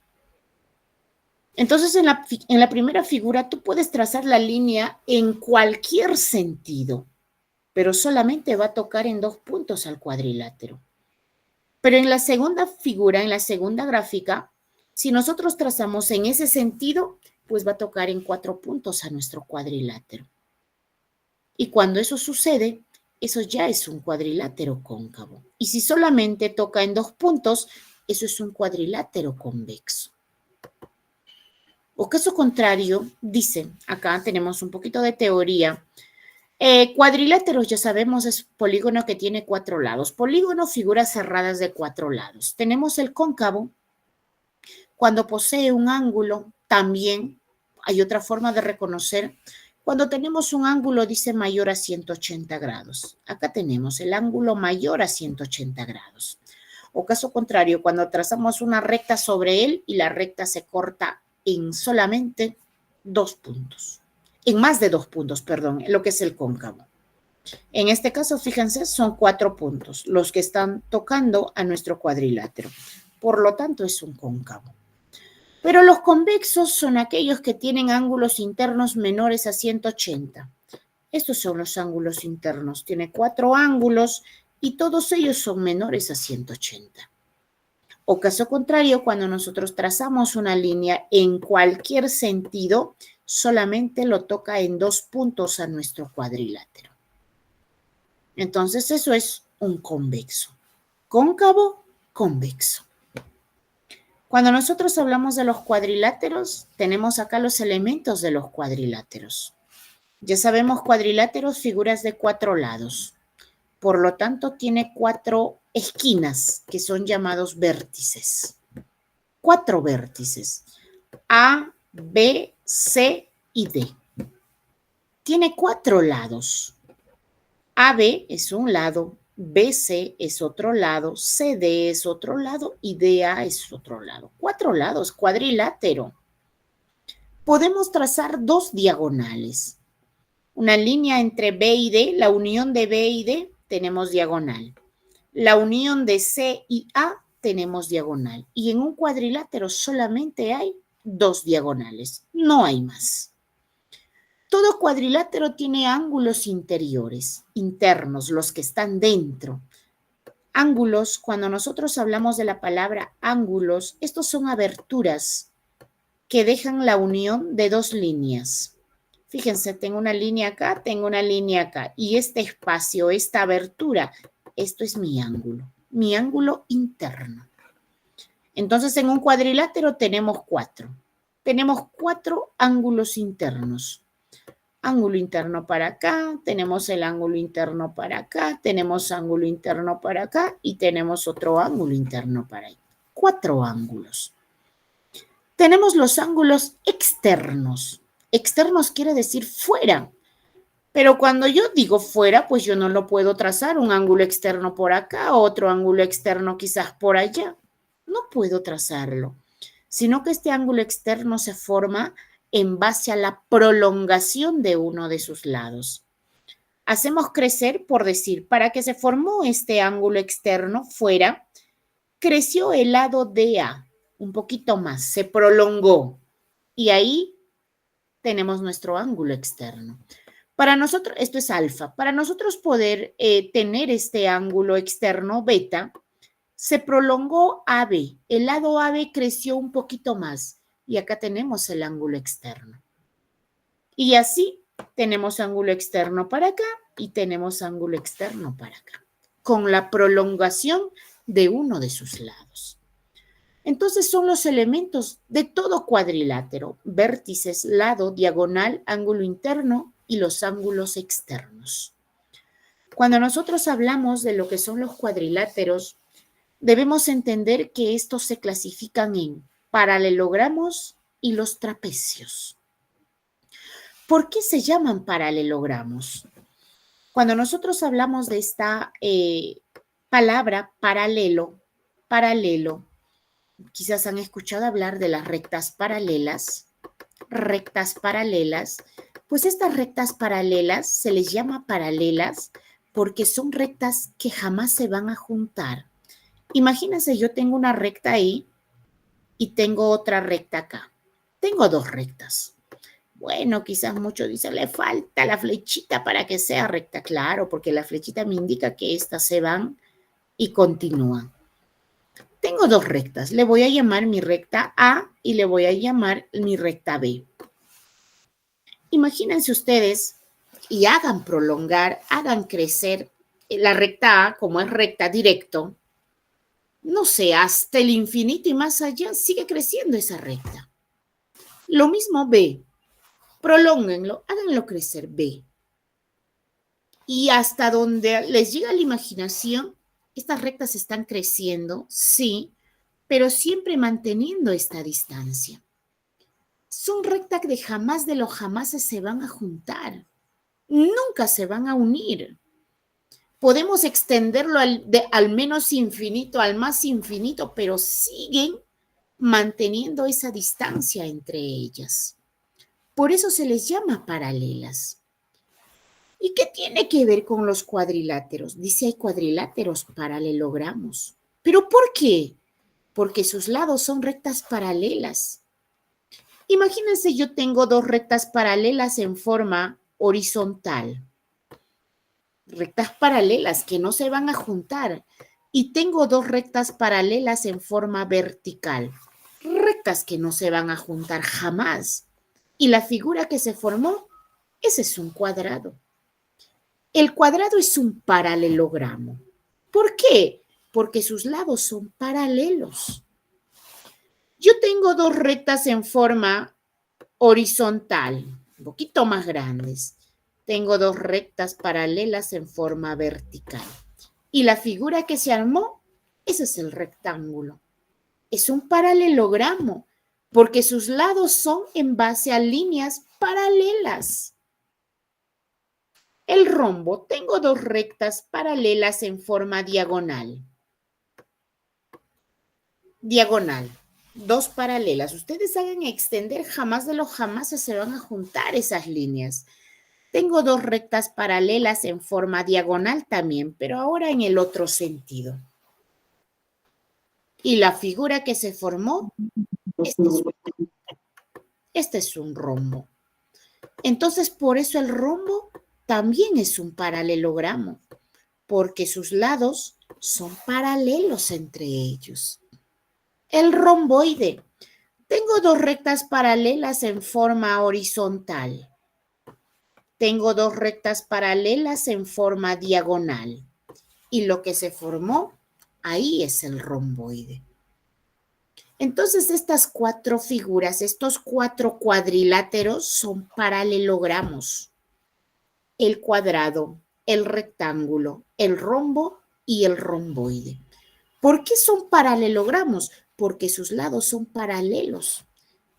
Entonces, en la primera figura, tú puedes trazar la línea en cualquier sentido, pero solamente va a tocar en 2 puntos al cuadrilátero. Pero en la segunda figura, en la segunda gráfica, si nosotros trazamos en ese sentido, pues va a tocar en 4 puntos a nuestro cuadrilátero. Y cuando eso sucede, eso ya es un cuadrilátero cóncavo. Y si solamente toca en 2 puntos, eso es un cuadrilátero convexo. O caso contrario, dice, acá tenemos un poquito de teoría. Cuadriláteros, ya sabemos, es polígono que tiene 4 lados. Polígono, figuras cerradas de 4 lados. Tenemos el cóncavo. Cuando posee un ángulo, también hay otra forma de reconocer. Cuando tenemos un ángulo, dice mayor a 180 grados. Acá tenemos el ángulo mayor a 180 grados. O caso contrario, cuando trazamos una recta sobre él y la recta se corta en solamente 2 puntos. En más de 2 puntos, perdón, lo que es el cóncavo. En este caso, fíjense, son 4 puntos los que están tocando a nuestro cuadrilátero. Por lo tanto, es un cóncavo. Pero los convexos son aquellos que tienen ángulos internos menores a 180. Estos son los ángulos internos. Tiene 4 ángulos y todos ellos son menores a 180. O caso contrario, cuando nosotros trazamos una línea en cualquier sentido, solamente lo toca en 2 puntos a nuestro cuadrilátero. Entonces, eso es un convexo. Cóncavo, convexo. Cuando nosotros hablamos de los cuadriláteros, tenemos acá los elementos de los cuadriláteros. Ya sabemos, cuadriláteros, figuras de 4 lados. Por lo tanto, tiene 4 esquinas que son llamados vértices. 4 vértices. A, B, C y D. Tiene 4 lados. AB es un lado, BC es otro lado, CD es otro lado y DA es otro lado. 4 lados, cuadrilátero. Podemos trazar 2 diagonales. Una línea entre B y D, la unión de B y D, tenemos diagonal. La unión de C y A, tenemos diagonal. Y en un cuadrilátero solamente hay 2 diagonales, no hay más. Todo cuadrilátero tiene ángulos interiores, internos, los que están dentro. Ángulos, cuando nosotros hablamos de la palabra ángulos, estos son aberturas que dejan la unión de 2 líneas. Fíjense, tengo una línea acá, tengo una línea acá. Y este espacio, esta abertura, esto es mi ángulo interno. Entonces, en un cuadrilátero tenemos 4. Tenemos 4 ángulos internos. Ángulo interno para acá, tenemos el ángulo interno para acá, tenemos ángulo interno para acá y tenemos otro ángulo interno para ahí. 4 ángulos. Tenemos los ángulos externos. Externos quiere decir fuera. Pero cuando yo digo fuera, pues yo no lo puedo trazar un ángulo externo por acá, otro ángulo externo quizás por allá. No puedo trazarlo, sino que este ángulo externo se forma en base a la prolongación de uno de sus lados. Hacemos crecer, por decir, para que se formó este ángulo externo fuera, creció el lado DA un poquito más, se prolongó y ahí tenemos nuestro ángulo externo. Para nosotros, esto es alfa, para nosotros poder tener este ángulo externo beta, se prolongó AB, el lado AB creció un poquito más y acá tenemos el ángulo externo. Y así tenemos ángulo externo para acá y tenemos ángulo externo para acá, con la prolongación de uno de sus lados. Entonces son los elementos de todo cuadrilátero: vértices, lado, diagonal, ángulo interno y los ángulos externos. Cuando nosotros hablamos de lo que son los cuadriláteros, debemos entender que estos se clasifican en paralelogramos y los trapecios. ¿Por qué se llaman paralelogramos? Cuando nosotros hablamos de esta palabra paralelo, quizás han escuchado hablar de las rectas paralelas, pues estas rectas paralelas se les llama paralelas porque son rectas que jamás se van a juntar. Imagínense, yo tengo una recta ahí y tengo otra recta acá. Tengo 2 rectas. Bueno, quizás muchos dicen, le falta la flechita para que sea recta. Claro, porque la flechita me indica que estas se van y continúan. Tengo 2 rectas. Le voy a llamar mi recta A y le voy a llamar mi recta B. Imagínense ustedes y hagan prolongar, hagan crecer la recta A, como es recta directo, no sé, hasta el infinito y más allá, sigue creciendo esa recta. Lo mismo B, prolónguenlo, háganlo crecer B. Y hasta donde les llega la imaginación, estas rectas están creciendo, sí, pero siempre manteniendo esta distancia. Son rectas que jamás de los jamases se van a juntar, nunca se van a unir. Podemos extenderlo al menos infinito, al más infinito, pero siguen manteniendo esa distancia entre ellas. Por eso se les llama paralelas. ¿Y qué tiene que ver con los cuadriláteros? Dice, hay cuadriláteros paralelogramos. ¿Pero por qué? Porque sus lados son rectas paralelas. Imagínense, yo tengo 2 rectas paralelas en forma horizontal. Rectas paralelas que no se van a juntar. Y tengo 2 rectas paralelas en forma vertical. Rectas que no se van a juntar jamás. Y la figura que se formó, ese es un cuadrado. El cuadrado es un paralelogramo. ¿Por qué? Porque sus lados son paralelos. Yo tengo 2 rectas en forma horizontal, un poquito más grandes. Tengo 2 rectas paralelas en forma vertical. Y la figura que se armó, ese es el rectángulo. Es un paralelogramo, porque sus lados son en base a líneas paralelas. El rombo, tengo 2 rectas paralelas en forma diagonal. Diagonal, 2 paralelas. Ustedes hagan extender, jamás de los jamases se van a juntar esas líneas. Tengo 2 rectas paralelas en forma diagonal también, pero ahora en el otro sentido. Y la figura que se formó, este es un rombo. Entonces, por eso el rombo también es un paralelogramo, porque sus lados son paralelos entre ellos. El romboide. Tengo 2 rectas paralelas en forma horizontal. tengo dos rectas paralelas en forma diagonal. Y lo que se formó, ahí es el romboide. Entonces, estas cuatro figuras, estos cuatro cuadriláteros son paralelogramos. El cuadrado, el rectángulo, el rombo y el romboide. ¿Por qué son paralelogramos? Porque sus lados son paralelos.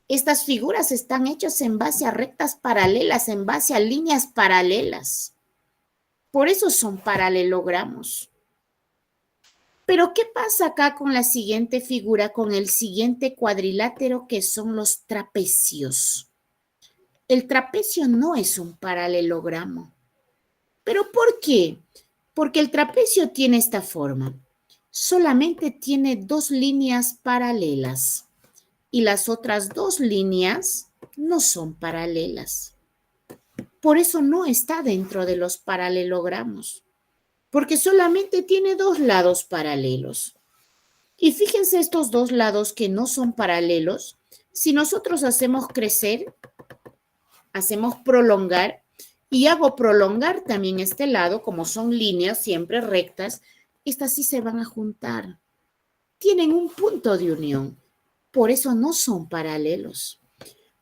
Estas figuras están hechas en base a rectas paralelas, en base a líneas paralelas. Por eso son paralelogramos. Pero, ¿qué pasa acá con la siguiente figura, con el siguiente cuadrilátero, que son los trapecios? El trapecio no es un paralelogramo. ¿Pero por qué? Porque el trapecio tiene esta forma. Solamente tiene dos líneas paralelas y las otras dos líneas no son paralelas. Por eso no está dentro de los paralelogramos, porque solamente tiene dos lados paralelos. Y fíjense estos dos lados que no son paralelos. Si nosotros hacemos crecer, hacemos prolongar, y hago prolongar también este lado, como son líneas siempre rectas, estas sí se van a juntar. Tienen un punto de unión, por eso no son paralelos.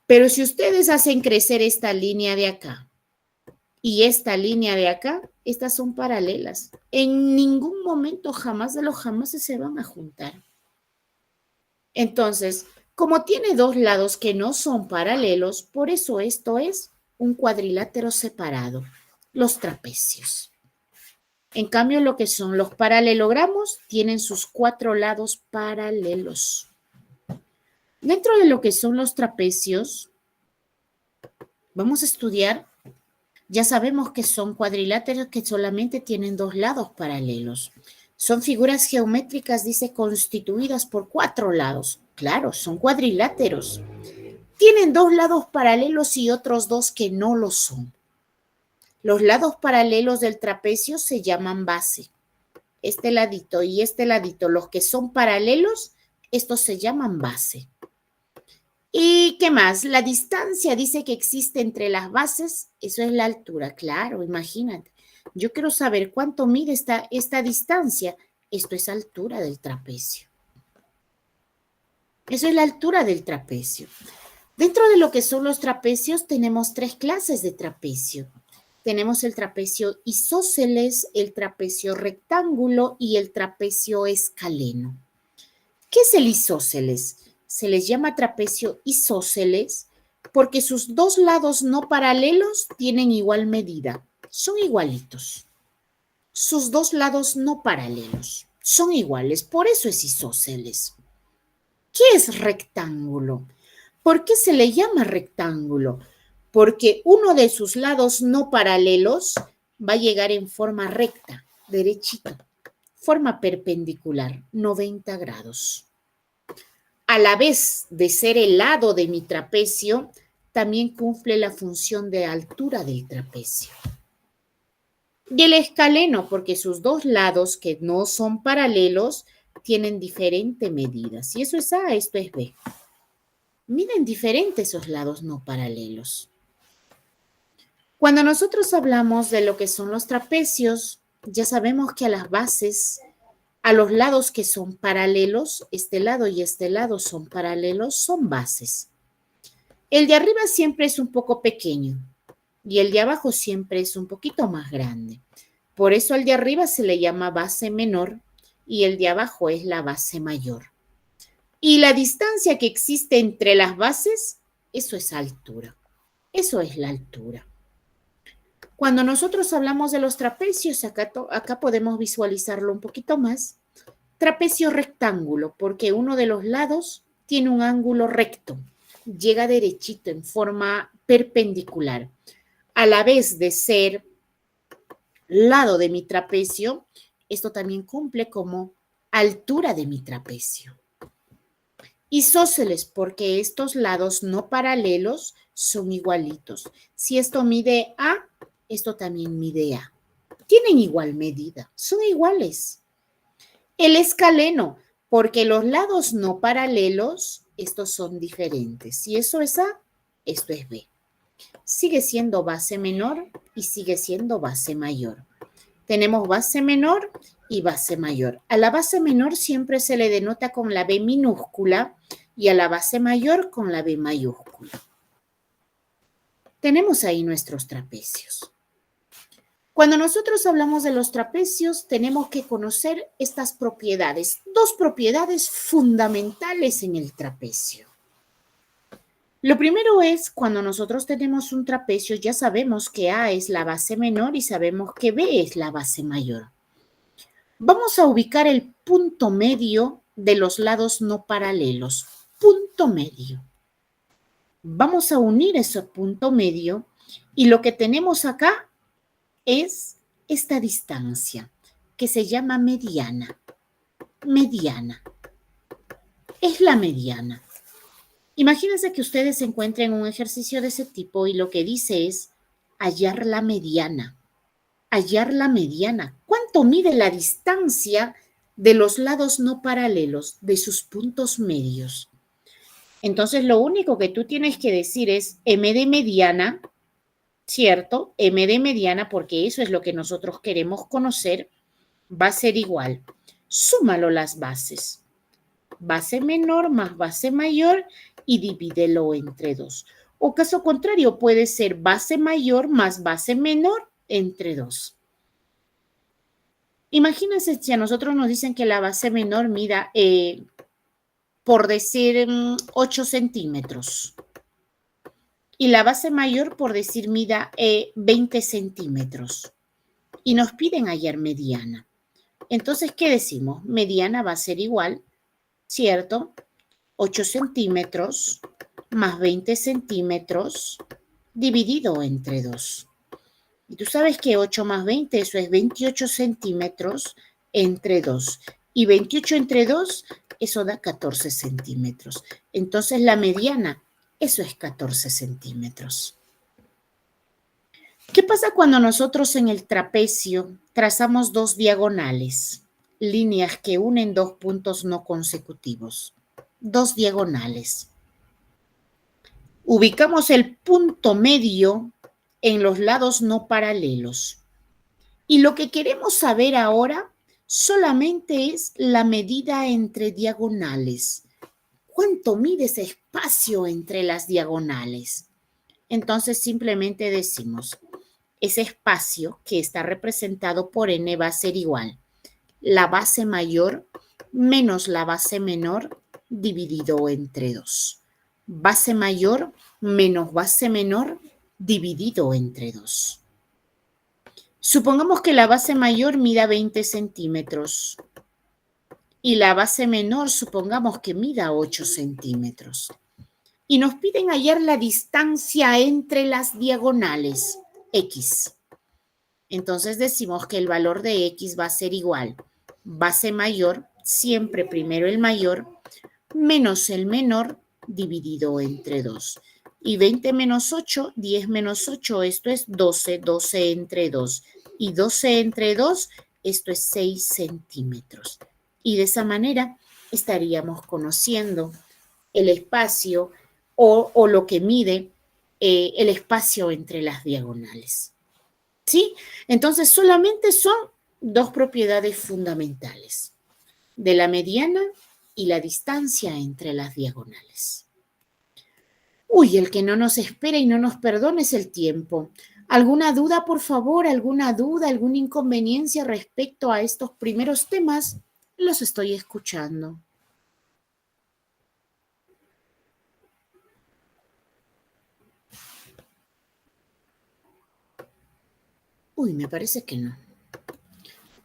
Pero si ustedes hacen crecer esta línea de acá y esta línea de acá, estas son paralelas. En ningún momento, jamás de los jamases, se van a juntar. Entonces, como tiene dos lados que no son paralelos, por eso esto es un cuadrilátero separado, los trapecios. En cambio, lo que son los paralelogramos tienen sus cuatro lados paralelos. Dentro de lo que son los trapecios, vamos a estudiar, ya sabemos que son cuadriláteros que solamente tienen dos lados paralelos. Son figuras geométricas, dice, constituidas por cuatro lados. Claro, son cuadriláteros. Tienen dos lados paralelos y otros dos que no lo son. Los lados paralelos del trapecio se llaman base. Este ladito y este ladito, los que son paralelos, estos se llaman base. ¿Y qué más? La distancia dice que existe entre las bases, eso es la altura, claro, imagínate. Yo quiero saber cuánto mide esta distancia. Esto es altura del trapecio. Eso es la altura del trapecio. Dentro de lo que son los trapecios tenemos tres clases de trapecio. Tenemos el trapecio isósceles, el trapecio rectángulo y el trapecio escaleno. ¿Qué es el isósceles? Se les llama trapecio isósceles porque sus dos lados no paralelos tienen igual medida, son igualitos. Sus dos lados no paralelos son iguales, por eso es isósceles. ¿Qué es rectángulo? ¿Por qué se le llama rectángulo? Porque uno de sus lados no paralelos va a llegar en forma recta, derechito, forma perpendicular, 90 grados. A la vez de ser el lado de mi trapecio, también cumple la función de altura del trapecio. Y el escaleno, porque sus dos lados que no son paralelos tienen diferente medida. Si eso es A, esto es B. Miren diferentes esos lados no paralelos. Cuando nosotros hablamos de lo que son los trapecios, ya sabemos que a las bases, a los lados que son paralelos, este lado y este lado son paralelos, son bases. El de arriba siempre es un poco pequeño y el de abajo siempre es un poquito más grande. Por eso al de arriba se le llama base menor y el de abajo es la base mayor. Y la distancia que existe entre las bases, eso es altura. Eso es la altura. Cuando nosotros hablamos de los trapecios, acá podemos visualizarlo un poquito más. Trapecio rectángulo, porque uno de los lados tiene un ángulo recto, llega derechito en forma perpendicular. A la vez de ser lado de mi trapecio, esto también cumple como altura de mi trapecio. Isósceles, porque estos lados no paralelos son igualitos. Si esto mide A, esto también mide A. Tienen igual medida, son iguales. El escaleno, porque los lados no paralelos, estos son diferentes. Si eso es A, esto es B. Sigue siendo base menor y sigue siendo base mayor. Tenemos base menor y base mayor. A la base menor siempre se le denota con la B minúscula y a la base mayor con la B mayúscula. Tenemos ahí nuestros trapecios. Cuando nosotros hablamos de los trapecios, tenemos que conocer estas propiedades, dos propiedades fundamentales en el trapecio. Lo primero es, cuando nosotros tenemos un trapecio, ya sabemos que A es la base menor y sabemos que B es la base mayor. Vamos a ubicar el punto medio de los lados no paralelos. Punto medio. Vamos a unir ese punto medio y lo que tenemos acá es esta distancia que se llama mediana. Mediana. Es la mediana. Imagínense que ustedes se encuentren en un ejercicio de ese tipo y lo que dice es hallar la mediana. Hallar la mediana. ¿Cuánto mide la distancia de los lados no paralelos, de sus puntos medios? Entonces, lo único que tú tienes que decir es m de mediana, ¿cierto? M de mediana, porque eso es lo que nosotros queremos conocer, va a ser igual. Súmalo las bases. Base menor más base mayor y divídelo entre 2. O caso contrario, puede ser base mayor más base menor entre 2. Imagínense si a nosotros nos dicen que la base menor mida, por decir, 8 centímetros. Y la base mayor, por decir, mida 20 centímetros. Y nos piden hallar mediana. Entonces, ¿qué decimos? Mediana va a ser igual, ¿cierto? 8 centímetros más 20 centímetros dividido entre 2. Y tú sabes que 8 más 20, eso es 28 centímetros entre 2. Y 28 entre 2, eso da 14 centímetros. Entonces la mediana, eso es 14 centímetros. ¿Qué pasa cuando nosotros en el trapecio trazamos dos diagonales? Líneas que unen dos puntos no consecutivos. Dos diagonales. Ubicamos el punto medio en los lados no paralelos. Y lo que queremos saber ahora solamente es la medida entre diagonales. ¿Cuánto mide ese espacio entre las diagonales? Entonces simplemente decimos, ese espacio que está representado por n va a ser igual. La base mayor menos la base menor dividido entre 2. Base mayor menos base menor dividido entre 2. Supongamos que la base mayor mida 20 centímetros y la base menor supongamos que mida 8 centímetros. Y nos piden hallar la distancia entre las diagonales, x. Entonces decimos que el valor de x va a ser igual. Base mayor, siempre primero el mayor, menos el menor dividido entre 2. Y 20 menos 8, 10 menos 8, esto es 12, 12 entre 2. Y 12 entre 2, esto es 6 centímetros. Y de esa manera estaríamos conociendo el espacio o lo que mide el espacio entre las diagonales. ¿Sí? Entonces solamente son dos propiedades fundamentales, de la mediana y la distancia entre las diagonales. Uy, el que no nos espera y no nos perdona es el tiempo. ¿Alguna duda, por favor? ¿Alguna duda, alguna inconveniencia respecto a estos primeros temas? Los estoy escuchando. Uy, me parece que no.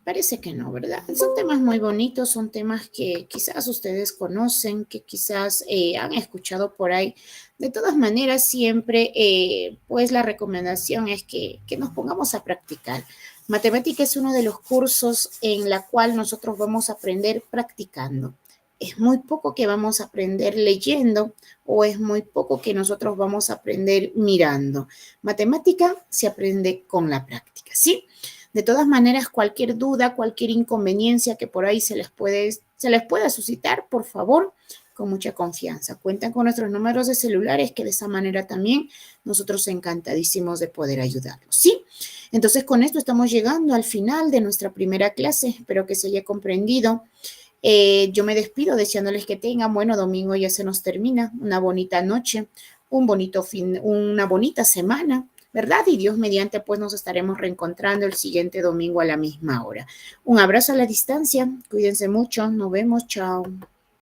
Parece que no, ¿verdad? Son temas muy bonitos, son temas que quizás ustedes conocen, que quizás han escuchado por ahí. De todas maneras, siempre, pues la recomendación es que nos pongamos a practicar. Matemática es uno de los cursos en la cual nosotros vamos a aprender practicando. Es muy poco que vamos a aprender leyendo o es muy poco que nosotros vamos a aprender mirando. Matemática se aprende con la práctica, ¿sí? De todas maneras, cualquier duda, cualquier inconveniencia que por ahí se les pueda suscitar, por favor, con mucha confianza. Cuentan con nuestros números de celulares, que de esa manera también nosotros encantadísimos de poder ayudarlos, ¿sí? Entonces, con esto estamos llegando al final de nuestra primera clase. Espero que se haya comprendido. Yo me despido deseándoles que tengan, bueno, domingo ya se nos termina, una bonita noche, un bonito fin, una bonita semana, ¿verdad? Y Dios mediante, pues nos estaremos reencontrando el siguiente domingo a la misma hora. Un abrazo a la distancia, cuídense mucho, nos vemos, chao.